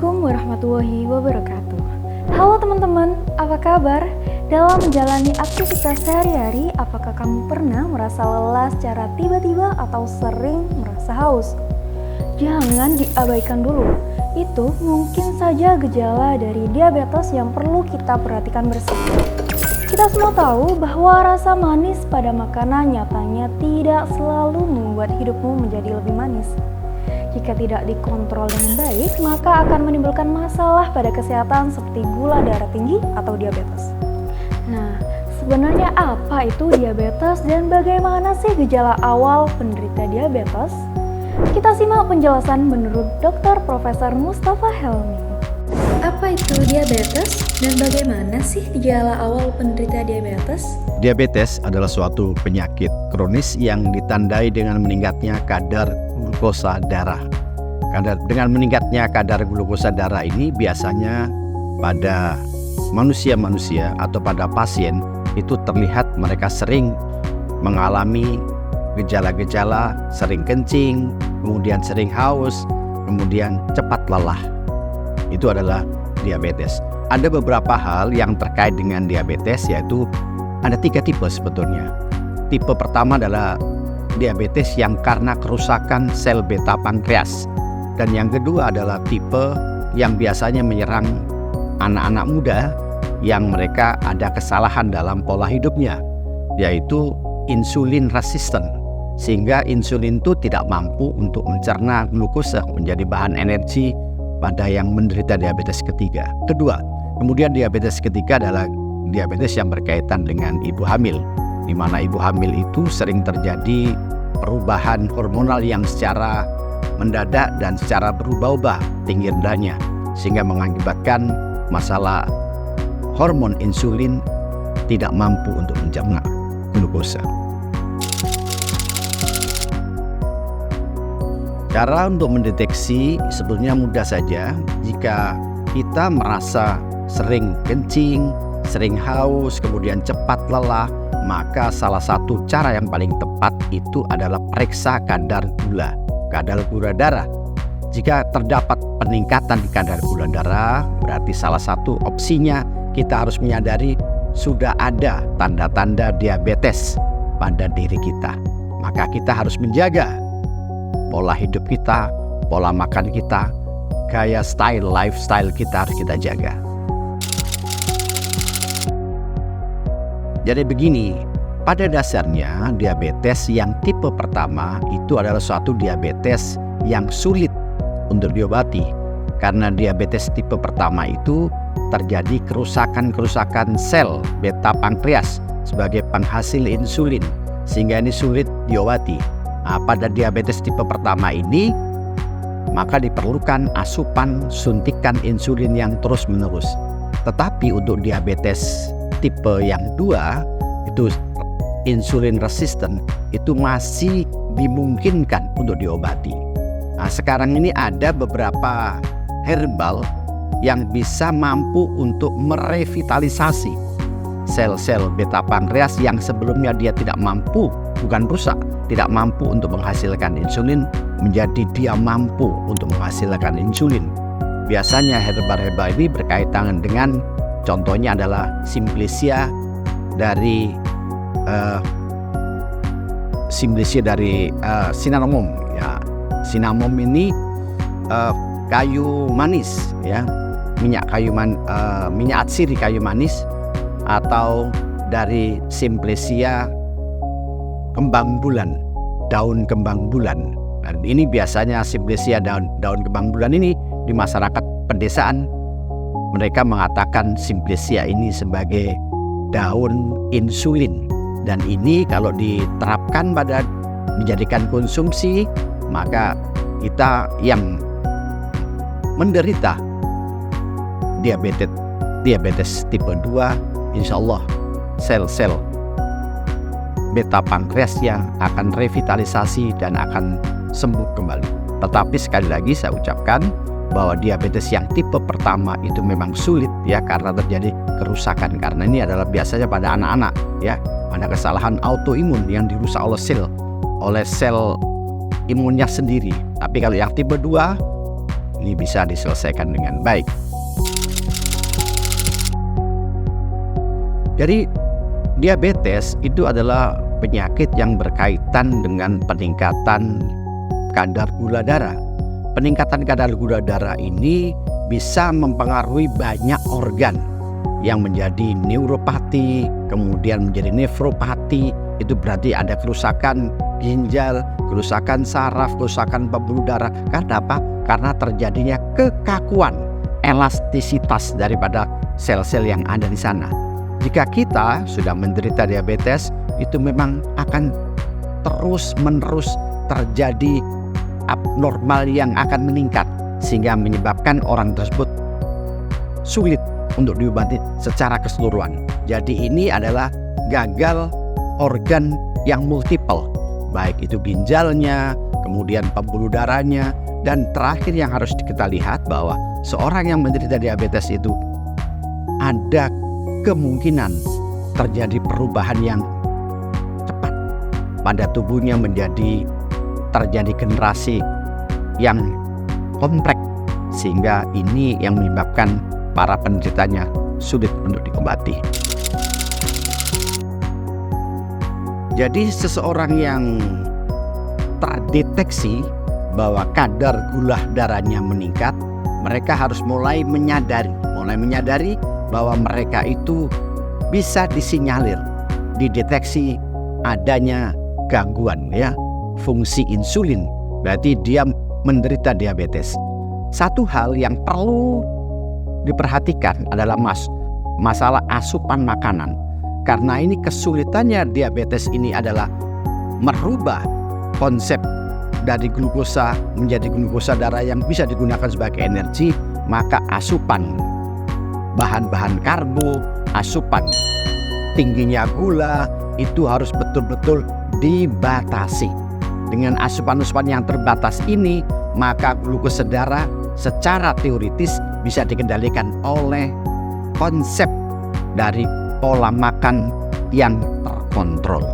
Assalamualaikum warahmatullahi wabarakatuh. Halo teman-teman, apa kabar? Dalam menjalani aktivitas sehari-hari, apakah kamu pernah merasa lelah secara tiba-tiba atau sering merasa haus? Jangan diabaikan dulu, itu mungkin saja gejala dari diabetes yang perlu kita perhatikan bersama. Kita semua tahu bahwa rasa manis pada makanan nyatanya tidak selalu membuat hidupmu menjadi lebih manis. Jika tidak dikontrol dengan baik, maka akan menimbulkan masalah pada kesehatan seperti gula darah tinggi atau diabetes. Nah, sebenarnya apa itu diabetes dan bagaimana sih gejala awal penderita diabetes? Kita simak penjelasan menurut Dr. Profesor Mustafa Helmi. Apa itu diabetes dan bagaimana sih gejala awal penderita diabetes? Diabetes adalah suatu penyakit kronis yang ditandai dengan meningkatnya kadar glukosa darah. Dengan meningkatnya kadar glukosa darah ini biasanya pada manusia-manusia atau pada pasien itu terlihat mereka sering mengalami gejala-gejala, sering kencing, kemudian sering haus, kemudian cepat lelah. Itu adalah diabetes. Ada beberapa hal yang terkait dengan diabetes, yaitu ada 3 tipe sebetulnya. Tipe pertama adalah diabetes yang karena kerusakan sel beta pankreas. Dan yang kedua adalah tipe yang biasanya menyerang anak-anak muda yang mereka ada kesalahan dalam pola hidupnya, yaitu insulin resistant. Sehingga insulin itu tidak mampu untuk mencerna glukosa menjadi bahan energi pada yang menderita diabetes ketiga. Kemudian diabetes ketiga adalah diabetes yang berkaitan dengan ibu hamil, di mana ibu hamil itu sering terjadi perubahan hormonal yang secara mendadak dan secara berubah-ubah tinggi rendahnya, sehingga mengakibatkan masalah hormon insulin tidak mampu untuk mencerna glukosa. Cara untuk mendeteksi sebetulnya mudah saja. Jika kita merasa sering kencing, sering haus, kemudian cepat lelah, maka salah satu cara yang paling tepat itu adalah periksa kadar gula darah. Jika terdapat peningkatan kadar gula darah, berarti salah satu opsinya kita harus menyadari sudah ada tanda-tanda diabetes pada diri kita. Maka kita harus menjaga pola hidup kita, pola makan kita, gaya lifestyle kita harus kita jaga. Jadi begini, pada dasarnya diabetes yang tipe pertama itu adalah suatu diabetes yang sulit untuk diobati. Karena diabetes tipe pertama itu terjadi kerusakan sel beta pankreas sebagai penghasil insulin, sehingga ini sulit diobati. Nah, pada diabetes tipe pertama ini maka diperlukan asupan suntikan insulin yang terus-menerus. Tetapi untuk diabetes tipe yang 2 itu insulin resistant itu masih dimungkinkan untuk diobati. Nah, sekarang ini ada beberapa herbal yang bisa mampu untuk merevitalisasi sel-sel beta pankreas yang sebelumnya dia tidak mampu, bukan rusak, tidak mampu untuk menghasilkan insulin, menjadi dia mampu untuk menghasilkan insulin. Biasanya herbal-herbal ini berkaitan dengan, contohnya adalah Simplicia dari cinnamon. Ya, cinnamon ini kayu manis, ya, minyak atsiri kayu manis, atau dari Simplicia kembang bulan, daun kembang bulan. Dan ini biasanya Simplicia daun kembang bulan ini di masyarakat pedesaan mereka mengatakan Simplicia ini sebagai daun insulin. Dan ini kalau diterapkan pada dijadikan konsumsi, maka kita yang menderita diabetes tipe 2, insya Allah sel-sel beta pankreasnya akan revitalisasi dan akan sembuh kembali. Tetapi sekali lagi saya ucapkan bahwa diabetes yang tipe pertama itu memang sulit, ya, karena terjadi kerusakan. Karena ini adalah biasanya pada anak-anak, ya, ada kesalahan autoimun yang dirusak oleh sel imunnya sendiri. Tapi kalau yang tipe 2 ini bisa diselesaikan dengan baik. Jadi diabetes itu adalah penyakit yang berkaitan dengan peningkatan kadar gula darah. Peningkatan kadar gula darah ini bisa mempengaruhi banyak organ yang menjadi neuropati, kemudian menjadi nefropati. Itu berarti ada kerusakan ginjal, kerusakan saraf, kerusakan pembuluh darah. Karena apa? Karena terjadinya kekakuan, elastisitas daripada sel-sel yang ada di sana. Jika kita sudah menderita diabetes, itu memang akan terus-menerus terjadi abnormal yang akan meningkat, sehingga menyebabkan orang tersebut sulit untuk diobati secara keseluruhan. Jadi ini adalah gagal organ yang multiple, baik itu ginjalnya, kemudian pembuluh darahnya, dan terakhir yang harus kita lihat bahwa seorang yang menderita diabetes itu ada kemungkinan terjadi perubahan yang cepat pada tubuhnya, terjadi generasi yang kompleks, sehingga ini yang menyebabkan para penderitanya sulit untuk diobati. Jadi seseorang yang terdeteksi bahwa kadar gula darahnya meningkat, mereka harus mulai menyadari bahwa mereka itu bisa disinyalir, dideteksi adanya gangguan fungsi insulin, berarti dia menderita diabetes. Satu hal yang perlu diperhatikan adalah masalah asupan makanan, karena ini kesulitannya diabetes ini adalah merubah konsep dari glukosa menjadi glukosa darah yang bisa digunakan sebagai energi. Maka asupan bahan-bahan karbo, asupan tingginya gula itu harus betul-betul dibatasi. Dengan asupan-asupan yang terbatas ini, maka glukosa darah secara teoritis bisa dikendalikan oleh konsep dari pola makan yang terkontrol.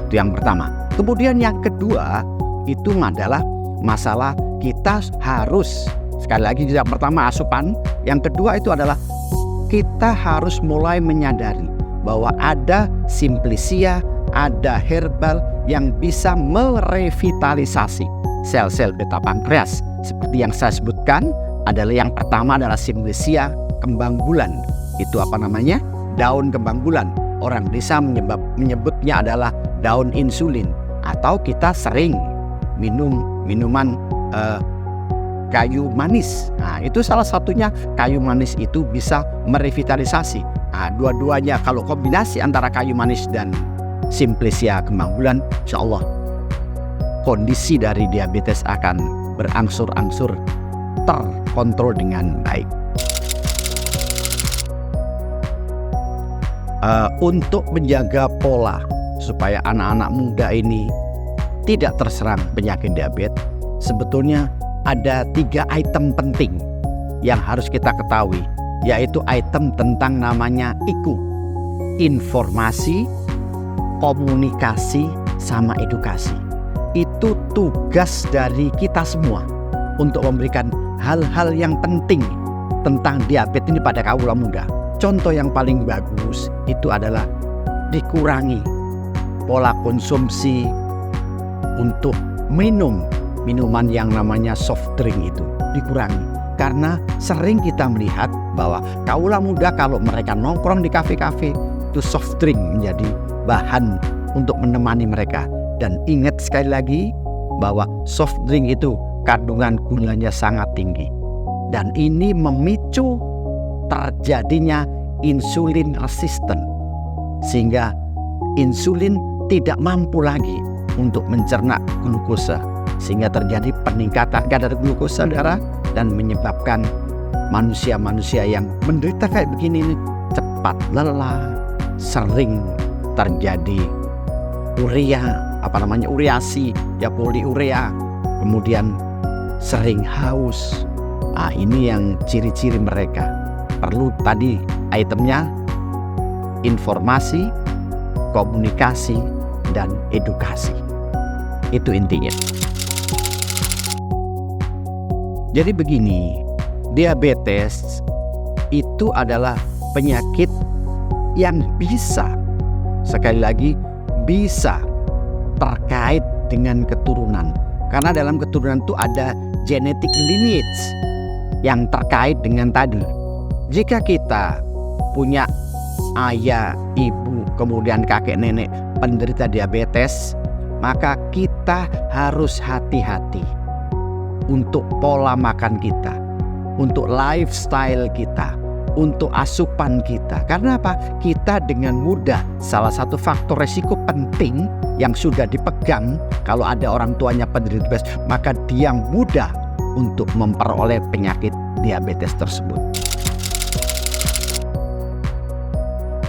Itu yang pertama. Kemudian yang kedua itu adalah masalah kita harus, sekali lagi yang pertama asupan, yang kedua itu adalah kita harus mulai menyadari bahwa ada simplicia, ada herbal yang bisa merevitalisasi sel-sel beta pankreas. Seperti yang saya sebutkan, adalah yang pertama adalah simplicia kembang bulan. Itu daun kembang bulan. Orang desa menyebutnya adalah daun insulin. Atau kita sering minum minuman kayu manis. Nah, itu salah satunya. Kayu manis itu bisa merevitalisasi. Nah, dua-duanya kalau kombinasi antara kayu manis dan simplicia kembang bulan, insya Allah kondisi dari diabetes akan berangsur-angsur terkontrol dengan baik. Untuk menjaga pola supaya anak-anak muda ini tidak terserang penyakit diabetes, sebetulnya ada 3 item penting yang harus kita ketahui, yaitu item tentang namanya IQ, informasi, komunikasi, sama edukasi. Itu tugas dari kita semua untuk memberikan hal-hal yang penting tentang diabetes ini pada kaula muda. Contoh yang paling bagus itu adalah dikurangi pola konsumsi untuk minuman yang namanya soft drink, itu dikurangi. Karena sering kita melihat bahwa kaula muda kalau mereka nongkrong di kafe-kafe, itu soft drink menjadi bahan untuk menemani mereka. Dan ingat sekali lagi bahwa soft drink itu kandungan gulanya sangat tinggi. Dan ini memicu terjadinya insulin resisten, sehingga insulin tidak mampu lagi untuk mencerna glukosa, sehingga terjadi peningkatan kadar glukosa darah dan menyebabkan manusia-manusia yang menderita kayak begini ini cepat lelah, sering terjadi uriasi, poliurea, kemudian sering haus. Nah, ini yang ciri-ciri mereka. Perlu tadi itemnya informasi, komunikasi, dan edukasi. Itu intinya. Jadi begini, diabetes itu adalah penyakit yang bisa, sekali lagi, bisa terkait dengan keturunan. Karena dalam keturunan itu ada genetic lineage yang terkait dengan tadi. Jika kita punya ayah, ibu, kemudian kakek nenek penderita diabetes, maka kita harus hati-hati untuk pola makan kita, untuk lifestyle kita, untuk asupan kita. Karena apa? Kita dengan mudah, salah satu faktor resiko penting yang sudah dipegang kalau ada orang tuanya penderita diabetes, maka dia mudah untuk memperoleh penyakit diabetes tersebut.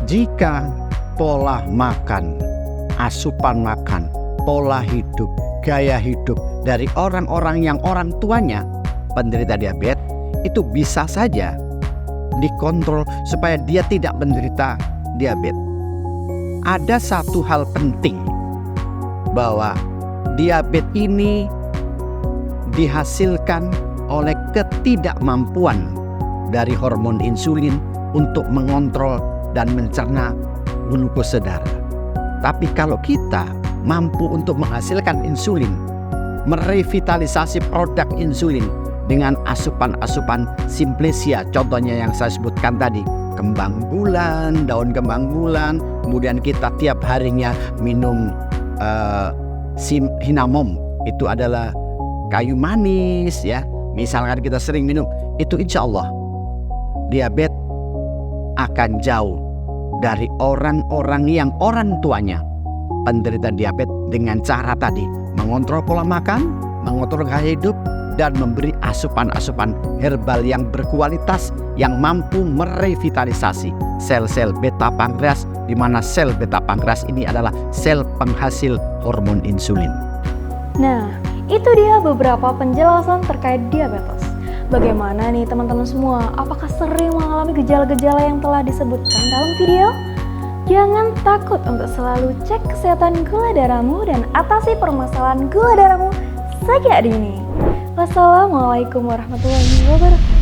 Jika pola makan, asupan makan, pola hidup, gaya hidup dari orang-orang yang orang tuanya penderita diabetes itu bisa saja dikontrol supaya dia tidak menderita diabetes. Ada satu hal penting, bahwa diabetes ini dihasilkan oleh ketidakmampuan dari hormon insulin untuk mengontrol dan mencerna glukosa darah. Tapi kalau kita mampu untuk menghasilkan insulin, merevitalisasi produk insulin dengan asupan-asupan simplesia, contohnya yang saya sebutkan tadi, kembang bulan, daun kembang bulan, kemudian kita tiap harinya minum cinnamon, itu adalah kayu manis ya. Misalkan kita sering minum, itu insya Allah diabetes akan jauh dari orang-orang yang orang tuanya penderita diabetes dengan cara tadi, mengontrol pola makan, mengontrol gaya hidup, dan memberi asupan-asupan herbal yang berkualitas yang mampu merevitalisasi sel-sel beta pankreas, di mana sel beta pankreas ini adalah sel penghasil hormon insulin. Nah, itu dia beberapa penjelasan terkait diabetes. Bagaimana nih teman-teman semua? Apakah sering mengalami gejala-gejala yang telah disebutkan dalam video? Jangan takut untuk selalu cek kesehatan gula darahmu dan atasi permasalahan gula darahmu sejak dini. Wassalamualaikum warahmatullahi wabarakatuh.